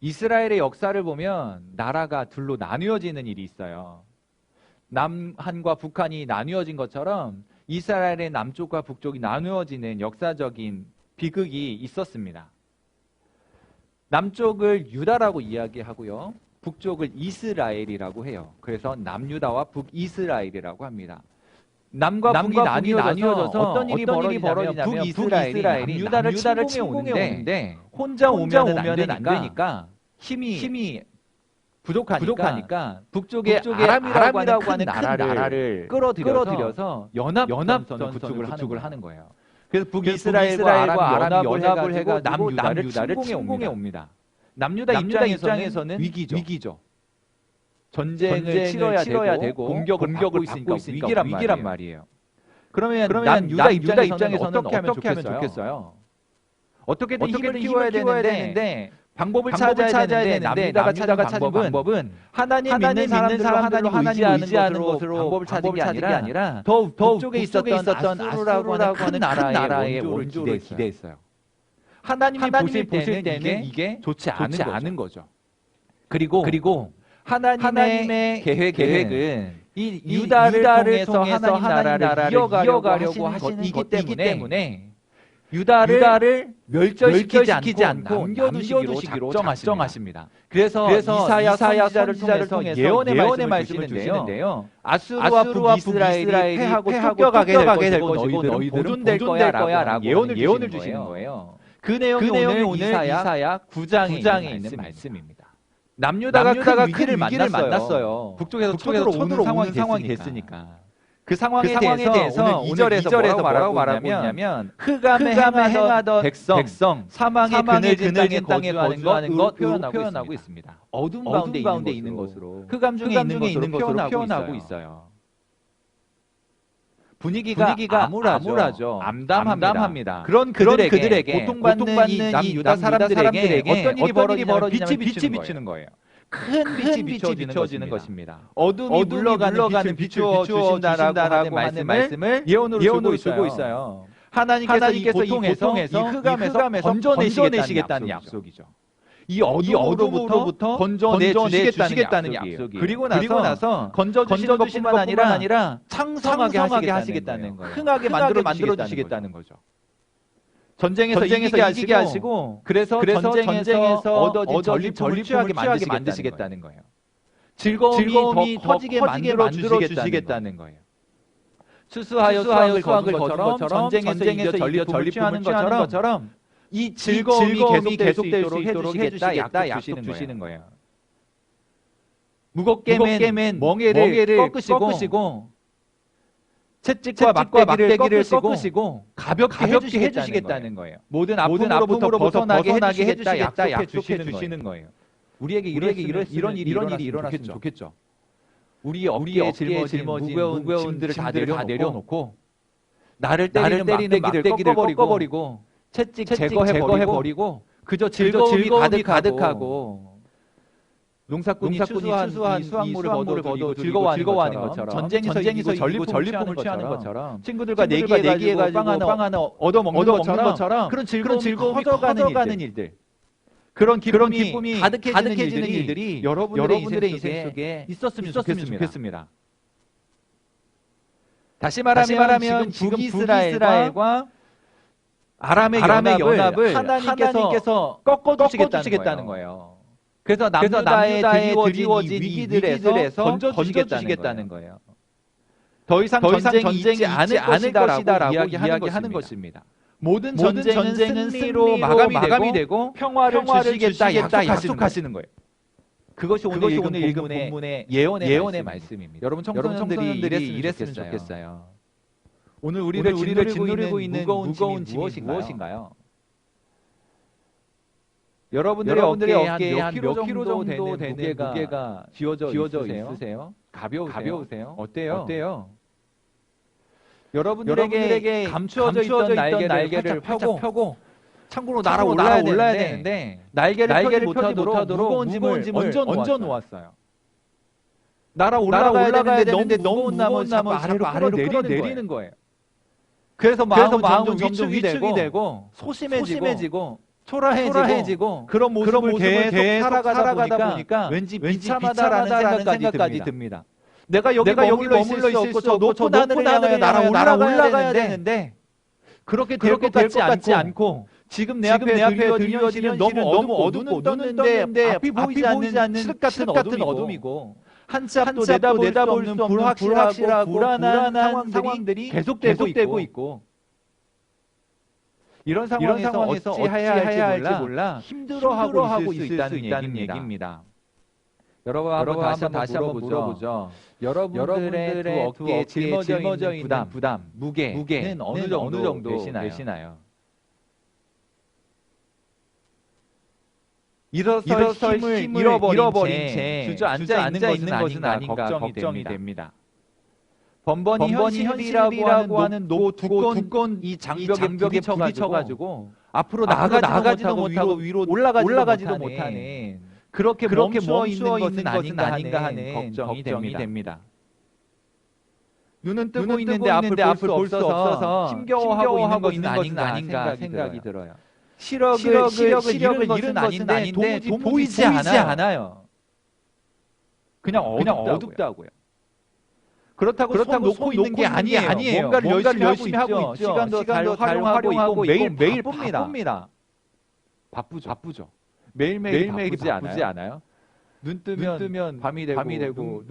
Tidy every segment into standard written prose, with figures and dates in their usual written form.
이스라엘의 역사를 보면 나라가 둘로 나뉘어지는 일이 있어요. 남한과 북한이 나뉘어진 것처럼 이스라엘의 남쪽과 북쪽이 나누어지는 역사적인 비극이 있었습니다. 남쪽을 유다라고 이야기하고요. 북쪽을 이스라엘이라고 해요. 그래서 남유다와 북이스라엘이라고 합니다. 남과 북이 나뉘어져서 어떤 일이 벌어지냐면 북이스라엘이 남유다를 침공해 오는데 혼자 오면 안 되니까 힘이 부족하니까 북쪽에 아람이라고 하는 큰 나라를 끌어들여서 연합전선을 구축을 하는 거예요. 그래서 북이스라엘과 아람이 연합을 해가지고 남유다를 침공해 옵니다. 남유다 입장에서는 위기죠. 전쟁을 치러야 되고 공격을 받고 있으니까 위기란 말이에요. 그러면 유다 입장에서는 어떻게 하면 좋겠어요? 어떻게든 힘을 키워야 되는데 방법을 찾아야 되는데 남유다가 찾은 방법은 하나님 믿는 사람들로 하나님을 의지하는 것으로 방법을 찾은 게 아니라 더 북쪽에 있었던 아수르라고 하는 큰 나라의 원조를 기대했어요. 하나님이 보실 때는 이게 좋지 않은 거죠. 그리고 하나님의 계획은 이 유다를 통해서 하나님 나라를 이어가려고 하시는 것이기 때문에 유다를 멸절시키지 않고 남겨두시기로 작정하십니다. 그래서 이사야 선지자를 통해서 예언의 말씀을 주시는데요. 아수르와 북이스라엘이 패하고 쫓겨가게 될 것이고 너희들은 보존될 거야 라고 예언을 주시는 거예요. 그 내용이 오늘 이사야 9장에 있는 말씀입니다. 남유다가 큰 위기를 만났어요. 북쪽에서 쳐들어오는 상황이 됐으니까. 그 상황에 대해서 오늘 2절에서 뭐라고 말하고 있냐면 흑암에 행하던 백성 사망의 그늘진 땅에 거주하는 것으로 표현하고 있습니다. 어둠 가운데 있는 것으로 흑암 중에 있는 것으로 표현하고 있어요. 분위기가 암울하죠. 암담합니다. 그런 그들에게 고통받는 이 남유다 사람들에게 어떤 일이 벌어지냐면 빛이 비추는 거예요. 큰 빛이 비춰지는 것입니다. 어둠이 물러가는 빛을 주신다라고 하는 말씀을 예언으로 주고 있어요. 하나님께서 이 고통에서 이 흑암에서 건져내시겠다는 약속이죠. 이 어둠으로부터 건져내주시겠다는 약속이에요. 그리고 나서 건져주시는 것뿐만 아니라 창성하게 하시겠다는 거예요. 흥하게 만들어주시겠다는 거죠. 전쟁에서 이기게 하시고 그래서 전쟁에서 얻어진 전리품을 취하게 만드시겠다는 거예요. 즐거움이 더 커지게 만들어주시겠다는 거예요. 수수하여 수학을 거둔 것처럼 전쟁에서 이겨 전리품을 취하는 것처럼 이 즐거움이 계속될 수 있도록 해주시겠다 약속 주시는 거예요. 무겁게 맨 멍에를 꺾으시고 채찍과 막대기를 꺾으시고 가볍게 해주시겠다는 거예요. 모든 아픔으로부터 벗어나게 해주시겠다 약속해 주시는 거예요. 우리에게 이런 일이 일어났으면 좋겠죠. 우리 어깨에 짊어진 무거운 짐들을 다 내려놓고 나를 때리는 막대기를 꺾어버리고 채찍 제거해버리고 그저 즐거움이 가득하고 농사꾼이 추수한 수확물을 거두고 즐거워하는 것처럼 전쟁에서 이기고 전리품을 취하는 것처럼 친구들과 내기해가지고 빵 하나 얻어먹는 것처럼 그런 즐거움이 커져가는 일들 그런 기쁨이 가득해지는 일들이 여러분들의 인생 속에 있었으면 좋겠습니다. 다시 말하면 지금 북이스라엘과 아람의 연합을 하나님께서 꺾어주시겠다는 거예요. 그래서 남유다에 드리워진 위기들에서 건져주시겠다는 거예요. 더 이상 전쟁이 있지 않을 것이다라고 이야기하는 것입니다. 모든 전쟁은 승리로 마감이 되고 평화를 주시겠다 약속하시는 거예요. 그것이 오늘 읽은 본문의 예언의 말씀입니다. 여러분 청소년들이 이랬으면 좋겠어요. 오늘 우리를 짓누르고 있는 무거운 짐이 무엇인가요? 여러분들의 어깨에 한 몇 킬로 정도 되는 무게가 쥐어져 있으세요? 가벼우세요? 어때요? 여러분들에게 감추어져 있던 날개를 펴고 창고로 날아올라야 되는데 날개를 펴지 못하도록 무거운 짐을 얹어 놓았어요. 올라가야 되는데 너무 무거운 나무 아래로 끌어내리는 거예요. 그래서 마음은 점점 위축이 되고 소심해지고 초라해지고 그런 모습을 계속 살아가다 보니까 왠지 비참하다라는 생각까지 듭니다. 내가 여기 머물러 있을 수 없고 저 높은 하늘을 향해 날아올라가야 되는데 그렇게 될 것 같지 않고 지금 내 앞에 드리워진 현실은 너무 어둡고 눈은 떴는데 앞이 보이지 않는 칠흑 같은 어둠이고 한치 앞도 내다볼 수 없는 불확실하고 불안한 상황들이 계속되고 있고 이런 상황에서 어찌해야 할지 몰라 힘들어하고 있을 수 있다는 얘기입니다. 여러분 다시 한번 물어보죠. 여러분들의 두 어깨에 짊어져 있는 부담, 무게는 어느 정도 되시나요? 일어설 힘을 잃어버린 채 주저앉아 있는 것은 아닌가 걱정이 됩니다. 번번이 현실이라고 하는 두꺼운 이 장벽에 부딪혀가지고 앞으로 나가지도 못하고 위로 올라가지도 못하는 그렇게 멈추어 있는 것은 아닌가 하는 걱정이 됩니다. 눈은 뜨고 있는데 앞을 볼 수 없어서 힘겨워하고 있는 것은 아닌가 생각이 들어요. 시력을 잃은 것은 아닌데 도무지 보이지 않아요. 그냥 어둡다고요. 그렇다고 손 놓고 있는 게 아니에요. 뭔가를 열심히 하고 있죠. 시간도 잘 활용하고 매일 바쁩니다. 바쁘죠. 매일매일 바쁘지 않아요? 눈 뜨면 밤이 되고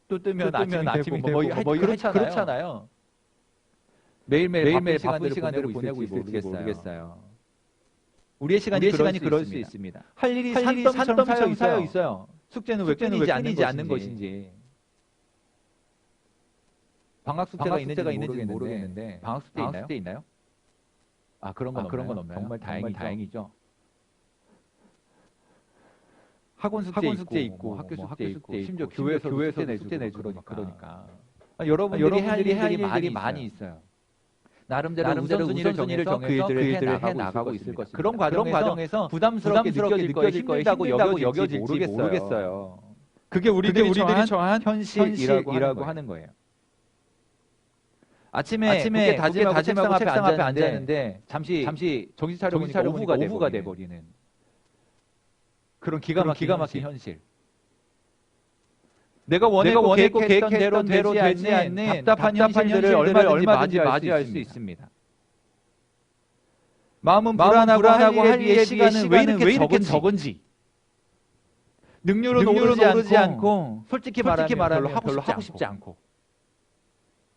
또 뜨면 아침이 되고 그렇잖아요. 매일매일 바쁜 시간들을 보내고 있을지 모르겠어요. 우리의 시간이 그럴 수 있습니다. 할 일이 산더미처럼 쌓여 있어요. 숙제는 왜 끊이지 않는 것인지. 방학 숙제가 있는지 모르겠는데 방학 숙제 있나요? 그런 건 없나요? 정말 다행이죠. 학원 숙제 있고 학교 숙제 있고 심지어 교회에서 숙제 내주고 그러니까. 여러분들이 할 일들이 많이 있어요. 나름대로 우선순위를 정해서 그 일들을 해 나가고 있을 것입니다. 그런 과정에서 부담스럽게 느껴질 거예요. 힘들다고 여겨질지 모르겠어요. 그게 우리들이 처한 현실이라고 하는 거예요. 아침에 굳게 다짐하고 책상 앞에 앉았는데 잠시 정신 차려보니까 오후가 돼버리는 그런 기가 막힌 현실. 내가 원했고 계획했던 대로 되지 않는 답답한 현실들을 얼마든지 맞이할 수 있습니다. 마음은 불안하고 할 일의 시간은 왜 이렇게 적은지. 능률은 오르지 않고 솔직히 말하면 별로 하고 싶지 않고.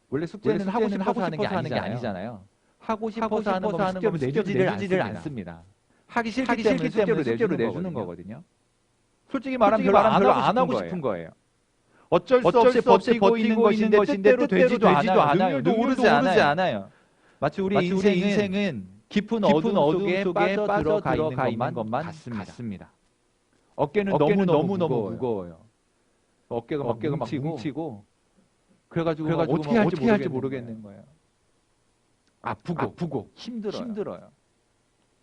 원래 숙제는 하고 싶어서 하는 게 아니잖아요. 하고 싶어서 하는 거 숙제로 내주지를 않습니다. 하기 싫기 때문에 숙제로 내주는 거거든요. 솔직히 말하면 별로 안 하고 싶은 거예요. 어쩔 수 없이 버티고 있는 것인데 뜻대로 되지도 않아요. 오르지 않아요. 마치 우리 인생은 깊은 어둠 속에 빠져 들어가 있는 것만 같습니다. 어깨는 너무 무거워요. 어깨가 막 뭉치고 그래가지고 어떻게 할지 모르겠는 거예요. 아프고 힘들어요.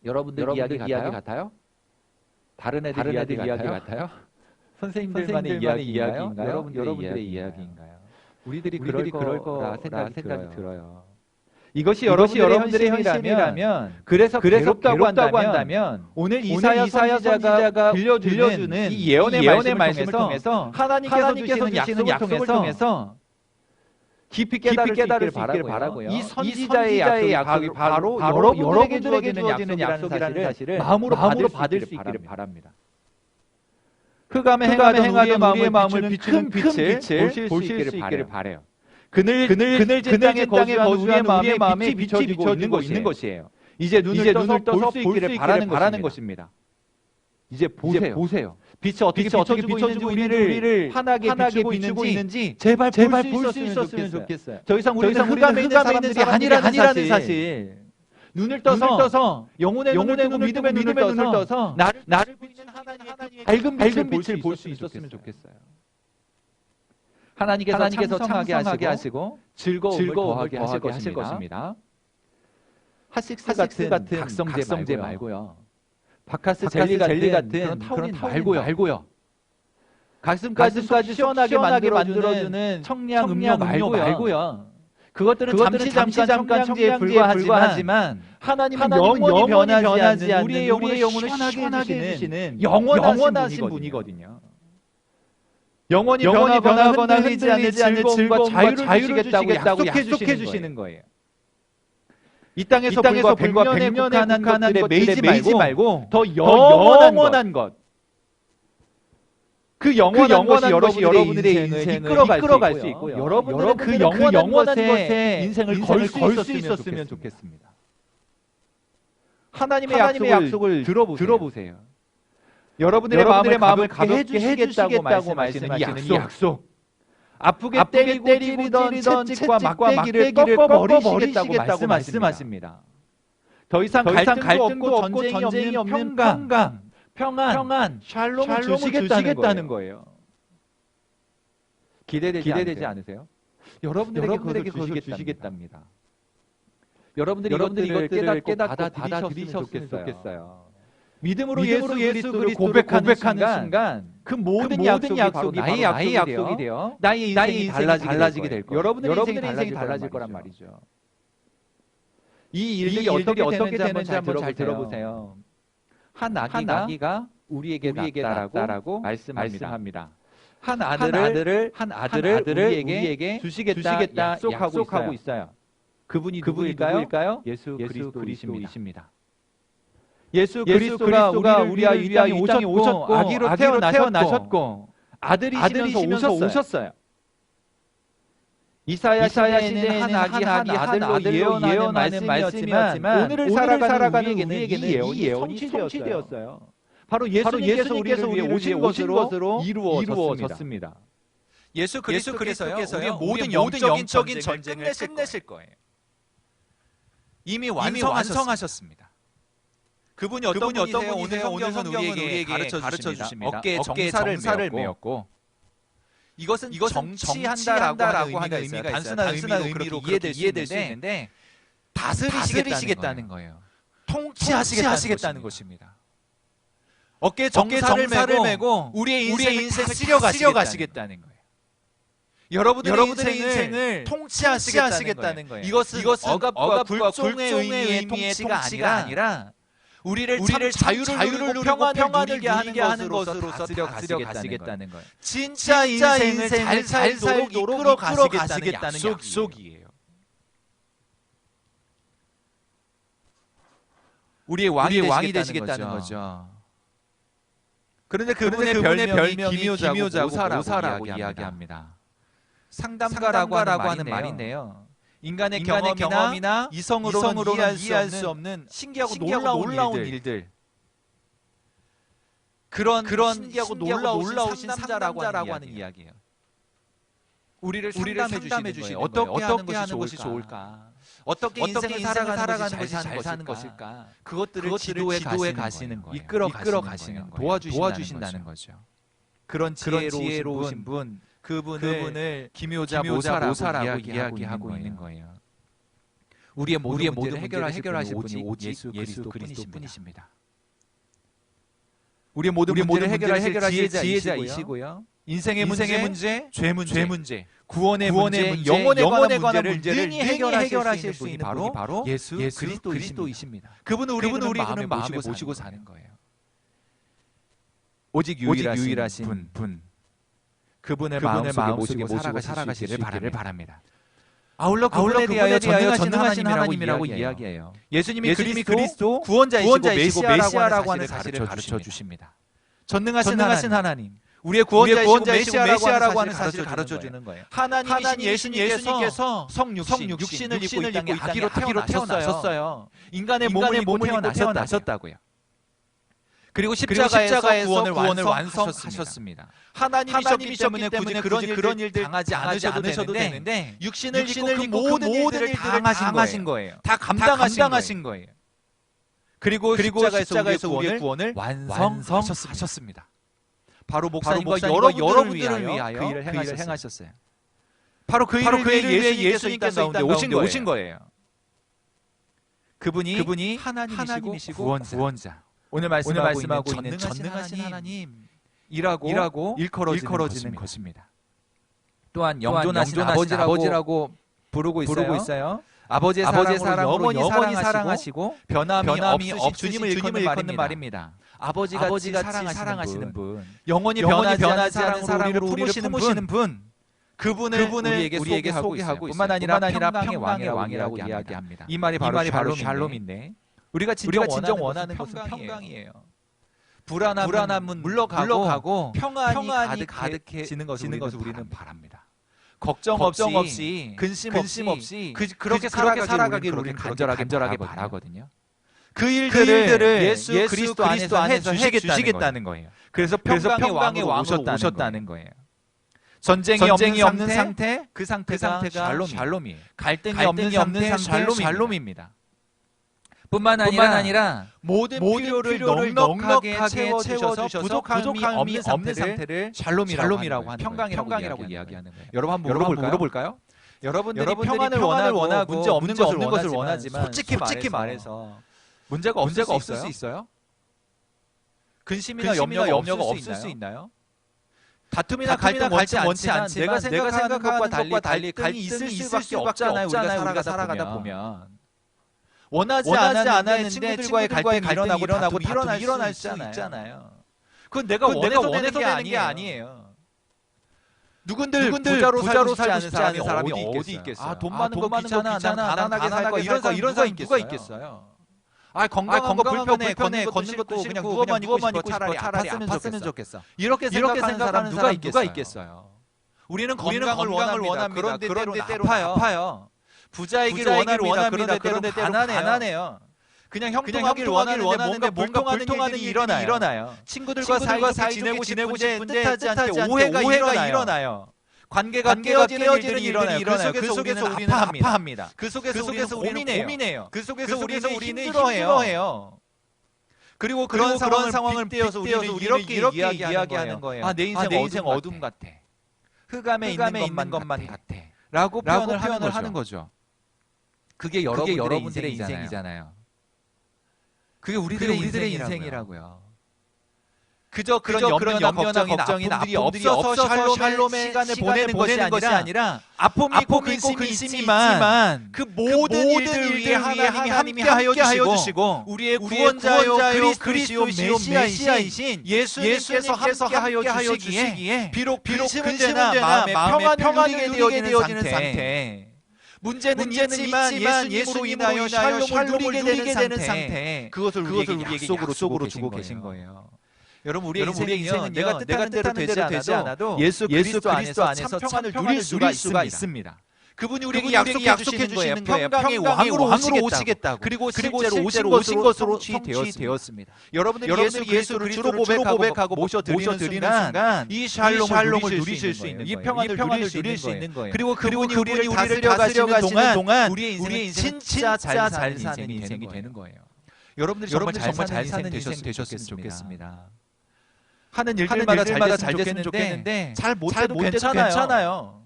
여러분들 이야기 같아요? 다른 애들 이야기 같아요? 선생님들만의 이야기인가요? 여러분들의 이야기인가요? 우리들이 그럴 거라 생각이 들어요. 이것이 여러분들의 현실이라면 그래서 괴롭다고 한다면 오늘 이사야 선지자가 들려주는 이 예언의 말씀을 통해서 하나님께서 주시는 약속을 통해서 깊이 깨달을 수 있기를 바라고요. 이 선지자의 약속이 바로 여러분들에게 주어지는 약속이라는 사실을 마음으로 받을 수 있기를 바랍니다. 흑암에 행하던 우리의 마음을 비추는 빛을 보실 수 있기를 바라요. 그늘진 땅에 거주한 우리의 마음에 빛이 비춰지고 있는 것이에요. 이제 눈을 떠서 볼 수 있기를 바라는 것입니다. 이제 보세요. 빛이 어떻게 비춰지고 우리를 환하게 비추고 있는지 제발 볼 수 있었으면 좋겠어요. 더 이상 우리는 흑암에 있는 사람들이 아니라는 사실. 눈을 떠서 영혼의 믿음의 눈을 떠서 나를 보이는 하나님의 밝은 빛을 볼 수 있었으면 좋겠어요. 하나님께서 창성하게 하시고 즐거움을 더하게 하실 것입니다. 핫식스 같은 각성제 말고요. 바카스 젤리 같은 그런 타우린 말고요. 가슴까지 시원하게 만들어주는 청량 음료 말고요. 그것들은 잠시 청량지에 불과하지만 하나님은 영원히 변하지 않는 우리의 영혼을 시원하게 해주시는 영원하신 분이거든요. 영원히 변하거나 흔들리지 않는 즐거움과 자유를 주시겠다고 약속해 주시는 거예요. 이 땅에서 불과 100년에 국한한 것들에 매이지 말고 더 영원한 것, 그 영원한 것이 여러분들의 인생을 이끌어갈 수 있고요. 여러분들은 그 영원한 것에 인생을 걸 수 있었으면 좋겠습니다. 하나님의 약속을 들어보세요. 여러분들의 마음을 가볍게 해주시겠다고 말씀하시는 이 약속, 아프게 때리던 채찍과 막대기를 꺾어버리시겠다고 말씀하십니다. 더 이상 갈등도 없고 전쟁이 없는 평안, 샬롬을 주시겠다는 거예요. 기대되지 않으세요? 여러분들에게 그것을 주시겠답니다. 여러분들이 이것들을 깨닫고 받아들이셨으면 좋겠어요. 믿음으로 예수 그리스도를 고백하는 순간 그 모든 약속이 나의 약속이 되어 나의 인생이 달라지게 될 거예요. 여러분들의 인생이 달라질 거란 말이죠. 이 일들이 어떻게 되는지 한번 잘 들어보세요. 한 아기가 우리에게 낳았다라고 말씀합니다. 한 아들을 우리에게 주시겠다 약속하고 있어요. 그분이 누구일까요? 예수 그리스도이십니다. 예수 그리스도가 우리와 이 땅에 오셨고 아기로 태어나셨고 아들이시면서 오셨어요. 이사야 시대에는 한 아들로 예언하는 말씀이었지만 오늘을 살아가는 우리에게는 이 예언이 성취되었어요. 바로 예수님께서 우리를 위해 오신 것으로 이루어졌습니다. 예수 그리스도께서요 우리의 모든 영적인 전쟁을 끝내실 거예요. 이미 완성하셨습니다. 그분이 어떤 분이세요? 오늘 성경은 우리에게 가르쳐 주십니다. 어깨에 정사를 메었고 이것은 정치한다라고 하는 의미가 단순한 의미로 이해될 수 있는데 다스리시겠다는 거예요. 통치하시겠다는 것입니다. 어깨에 정사를 메고 우리의 인생을 다스려 가시겠다는 거예요. 여러분들의 인생을 통치하시겠다는 거예요. 이것은 억압과 굴종의 의미의 통치가 아니라 우리를 자유를 누리고 평안을 누리게 하는 것으로 다스려 가시겠다는 거예요. 진짜 인생을 잘 살도록 이끌어 가시겠다는 약속이에요. 우리의 왕이 되시겠다는 거죠. 그런데 그분의 별명이 기묘자고 오사라고 이야기합니다. 상담가라고 하는 말인데요. 인간의 경험이나 이성으로는 이해할 수 없는 신기하고 놀라운 일들, 그런 신기하고 놀라우신 상담자라고 하는 이야기예요. 우리를 상담해 주시는 거예요. 어떻게 하는 것이 좋을까? 어떻게 인생을 살아가는 것이 잘 사는 것일까? 그것들을 지도해 가시는 거예요. 이끌어 가시는 거예요. 도와주신다는 거죠. 그런 지혜로우신 분, 그분을 기묘자 모사라고 이야기하고 있는 거예요. 우리의 모든 문제를 해결하실 분이 오직 예수 그리스도뿐이십니다. 우리의 모든 문제를 해결하실 지혜자이시고요. 인생의 문제, 죄 문제, 구원의 문제, 영혼에 관한 문제를 능히 해결하실 수 있는 분이 바로 예수 그리스도이십니다. 그분은 우리를 마음에 모시고 사는 거예요. 오직 유일하신 분. 그분을 마음속에 모시고 살아가시기를 바랍니다. 아울러 그분에 대하여 전능하신 하나님이라고 이야기해요. 예수님이 그리스도 구원자이시고 메시아라고 하는 사실을 가르쳐 주십니다. 전능하신 하나님, 우리의 구원자이시고 메시아라고 하는 사실을 가르쳐 주는 거예요. 하나님이신 예수님께서 성육신을 입고 이 땅에 아기로 태어나셨어요. 인간의 몸을 입고 태어나셨다고요. 그리고 십자가에서 구원을 완성하셨습니다. 하나님이셨기 때문에 굳이 그런 일들 당하지 않으셔도 되는데 육신을 입고 그 모든 일들을 당하신 거예요. 다 감당하신 거예요. 그리고 십자가에서 우리의 구원을 완성하셨습니다. 바로 목사님과 여러분들을 위하여 그 일을 행하셨어요. 바로 그 일을 위해 예수님께서 이 땅 가운데 오신 거예요. 그분이 하나님이시고 구원자. 오늘 말씀하고 있는 전능하신 하나님이라고 일컬어지는 것입니다. 또한 영존하신 아버지라고 부르고 있어요. 아버지의 사랑으로 영원히 사랑하시고 변함이 없으신 주님을 일컫는 말입니다. 아버지가 사랑하시는 분, 영원히 변하지 않는 사랑으로 우리를 품으시는 분, 그분을 우리에게 소개하고 뿐만 아니라 평강의 왕이라고 이야기합니다. 이 말이 바로 샬롬인데 우리가 진정 원하는 것은 평강이에요. 불안함은 물러가고 평안이 가득해지는 것을 우리는 바랍니다. 걱정 없이 근심 없이 그렇게 살아가기를 우리는 간절하게 바라거든요. 그 일들을 예수 그리스도 안에서 해주시겠다는 거예요. 그래서 평강의 왕으로 오셨다는 거예요. 전쟁이 없는 상태, 그 상태가 샬롬이에요. 갈등이 없는 상태, 샬롬입니다. 뿐만 아니라 모든 필요를 넉넉하게 채워주셔서 부족함이 없는 상태를 샬롬이라고 하는 평강이라고 이야기하는 거예요. 여러분 한번 물어볼까요? 여러분들이 평안을 원하고 문제 없는 것을 원하지만 솔직히 말해서 문제가 없을 수 있어요? 근심이나 염려가 없을 수 있나요? 다툼이나 갈등 원치 않지만 내가 생각하는 것과 달리 갈등이 있을 수밖에 없잖아요. 우리가 살아가다 보면 원하지 않았는데 친구들과의 갈등이 일어나고 일어날 수 있잖아요. 그건 내가 원해서 되는 게 아니에요. 누군들 부자로 살고 싶지 않은 사람이 어디 있겠어요? 돈 많은 거 귀찮아, 가난하게 살 거야, 이런 사람 누가 있겠어요? 건강한 거 불편해, 걷는 것도 그냥 누워만 있고 싶어, 차라리 아팠으면 좋겠어. 이렇게 생각하는 사람 누가 있겠어요? 우리는 건강을 원합니다. 그런데 때로 아파요. 부자이길 원합니다. 그런데 때로 가난해요. 그냥 형통하길 원하는데 뭔가 불통하는 일이 일어나요. 친구들과 사이좋게 지내고 싶은데 뜻하지 않게 오해가 일어나요. 관계가 깨어지는 일들이 일어나요. 그 속에서 우리는 아파합니다. 그 속에서 우리는 고민해요. 그 속에서 우리는 힘들어해요. 그리고 그런 상황을 빗대어서 우리는 이렇게 이야기하는 거예요. 내 인생 어둠 같아. 흑암에 있는 것만 같아. 라고 표현을 하는 거죠. 그게 여러분들의 인생이잖아요. 그게 우리들의 인생이라고요. 그저 그런 염려나 걱정이나 아픔들이 없어서 샬롬의 시간을 보내는 것이 아니라 아픔이 있고 근심이 있지만 그 모든 일들 위해 하나님이 함께하여 주시고 우리의 구원자요 그리스도 메시아이신 예수님께서 함께하여 주시기에 비록 근심은 되나 마음의 평안을 누리게 되어지는 상태, 문제는 있지만 예수님으로 인하여 샬롬을 누리게 되는 상태, 그것을 우리에게 약속으로 주고 계신 거예요. 여러분 우리의 인생은요, 내가 뜻하는 대로 되지 않아도 예수 그리스도 안에서 참 평안을 누릴 수가 있습니다. 그분이 우리에게 약속해 주시는 거예요. 평강의 왕으로 오시겠다고. 그리고 실제로 오신 것으로 성취되었습니다. 여러분들이 예수를 주로 고백하고 모셔드리는 순간 이 샬롬을 누리실 수 있는 거예요. 이 평안을 누릴 수 있는 거예요. 그리고 그분이 우리를 다스려가시는 동안 우리의 인생은 진짜 잘 사는 인생이 되는 거예요. 여러분들이 정말 잘 사는 인생 되셨으면 좋겠습니다. 하는 일들마다 잘 됐으면 좋겠는데 잘 못해도 괜찮아요.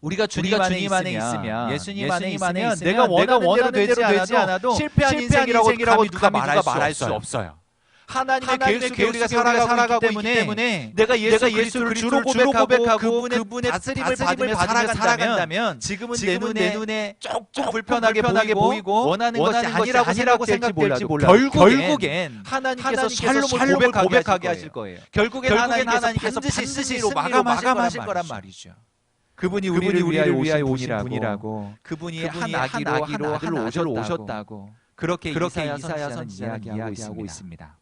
우리가 주님 안에 있으면 예수님 안에 있으면 내가 원하는 대로 되지 않아도 실패한 인생이라고 누가 말할 수 없어요. 하나님의 계획 속에 우리가 살아가고 있기 때문에 내가 예수 그리스도를 주로 고백하고 그분의 다스림을 받으며 살아간다면 지금은 내 눈에 조금 불편하게 보이고 원하는 것이 아니라고 생각될지 몰라요. 결국엔 하나님께서 샬롬을 고백하게 하실 거예요. 결국엔 하나님께서 반드시 승리로 마감하실 거란 말이죠. 그분이 우리를 위하여 오신 분이라고, 그분이 한 아기로 오셨다고 그렇게 이사야 선지자는 이야기하고 있습니다.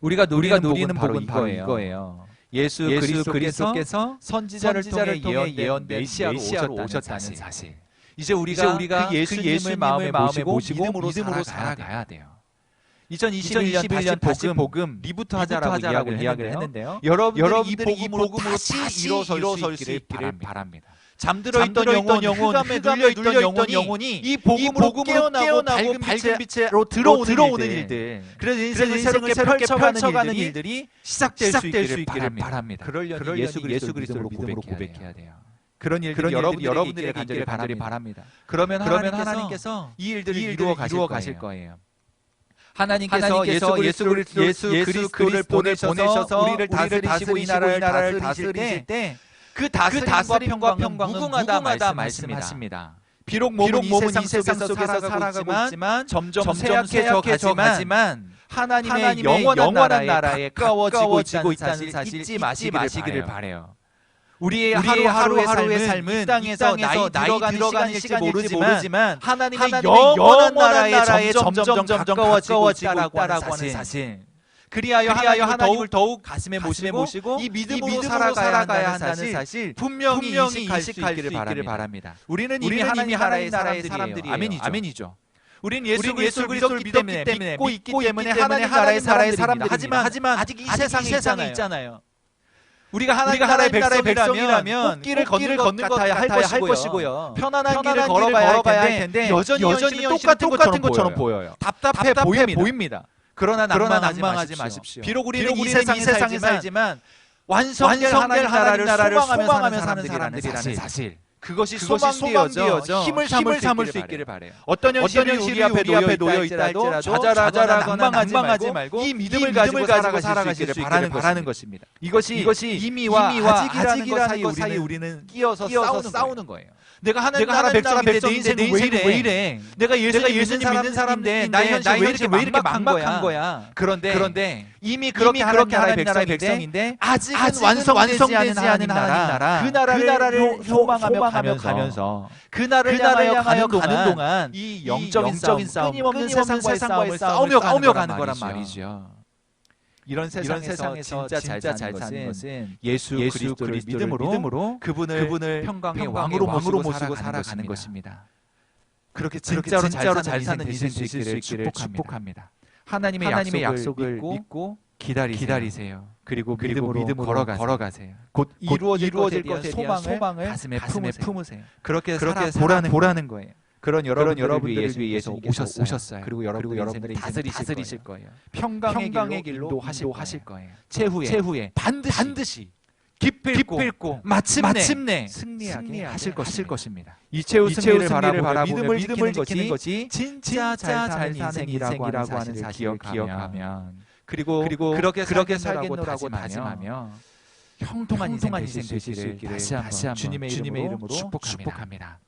우리가 누리는 복은 바로 이거예요. 예수 그리스도께서 선지자를 통해 예언된 메시아로 오셨다는 사실. 이제 우리가 그 예수님을 마음에 모시고 믿음으로 살아가야 돼요. 2021년 다시 복음 리부트 하자라고 이야기를 했는데요. 여러분들이 이 복음으로 다시 일어설 수 있기를 바랍니다. 잠들어 있던 영혼, 흑암에 눌려있던 영혼이 이 복음으로 깨어나고 밝은 빛으로 들어오는 일들, 그래서 인생을 새롭게 펼쳐가는 일들이 시작될 수 있기를 바랍니다. 그러려니 예수 그리스도를 믿음으로 고백해야 돼요. 그런 일들이 여러분들에게 있기를 간절히 바랍니다. 그러면 하나님께서 이 일들을 이루어 가실 거예요. 하나님께서 예수 그리스도를 보내셔서 우리를 다스리시고 이 나라를 다스리실 때 그 다스림과 평강은 무궁하다 말씀하십니다. 비록 몸은 이 세상 속에서 살아가고 있지만 점점 쇠약해져 가지만 하나님의 영원한 나라에 가까워지고 있다는 사실 잊지 마시기를 바라요. 우리의 하루하루의 삶은 이 땅에서 나이 들어가는 시간일지 모르지만 하나님의 영원한 나라에 점점 가까워지고 있다라고 하는 사실. 그리하여 하나님을 더욱 가슴에 모시고 이 믿음으로 살아가야 한다는 사실 분명히 인식할 수 있기를 바랍니다. 우리는 이미 하나님의 나라의 사람들이에요. 아멘이죠. 우리는 예수 그리스도를 믿었기 때문에 믿고 있기 때문에 하나님 나라의 사람들입니다. 하지만 아직 이 세상에 있잖아요. 우리가 하나님의 백성이라면 꽃길을 걷는 것 같아야 할 것이고요. 편안한 길을 걸어가야 할 텐데 여전히 똑같은 것처럼 보여요. 답답해 보입니다. 그러나 낭망하지 마십시오. 비록 우리는 이 세상에 살지만 완성될 하나님 나라를 소망하며 사는 사람들이라는 사실. 그것이 소망되어져 힘을 삼을 수 있기를 바라요. 어떤 현실이 우리 앞에 놓여 있다 할지라도 좌절하거나 낭망하지 말고 이 믿음을 가지고 살아가시기를 바라는 것입니다. 이것이 이미와 아직이라는 것 사이 우리는 끼어서 싸우는 거예요. 내가 하나님 백성인데 내 인생은 왜 이래? 내가 예수님 믿는 사람인데 나의 현실 왜 이렇게 막막한 거야? 그런데 이미 그렇게 하나님 나라의 백성인데 아직은 완성되지 않은 하나님 나라 그 나라를 소망하며 가면서 그 나라를 향하여 가는 동안 이 영적인 싸움 끊임없는 세상과의 싸움을 싸우며 가는 거란 말이죠. 이런 세상에서 진짜 잘 사는 것은 예수 그리스도를 믿음으로 그분을 평강의 왕으로 모시고 살아가는 것입니다. 그렇게 진짜로 잘 사는 인생 되시기를 축복합니다. 하나님의 약속을 믿고 기다리세요. 그리고 믿음으로 걸어가세요. 곧 이루어질 것에 대한 소망을 가슴에 품으세요. 그렇게 살아보라는 거예요. 그런 여러분들을 위해 예수 오셨어요. 그리고 여러분들이 다스리실 거예요. 평강의 길로 하실 거예요. 최후에 반드시 기필코 마침내 승리하게 하실 것입니다. 이 최후 승리를 바라보며 믿음을 지키는 것이 진짜 잘 사는 인생이라고 하는 사실을 기억하면 그리고 그렇게 살겠노라고 다짐하며 형통한 인생 되실 수 있기를 다시 한번 주님의 이름으로 축복합니다.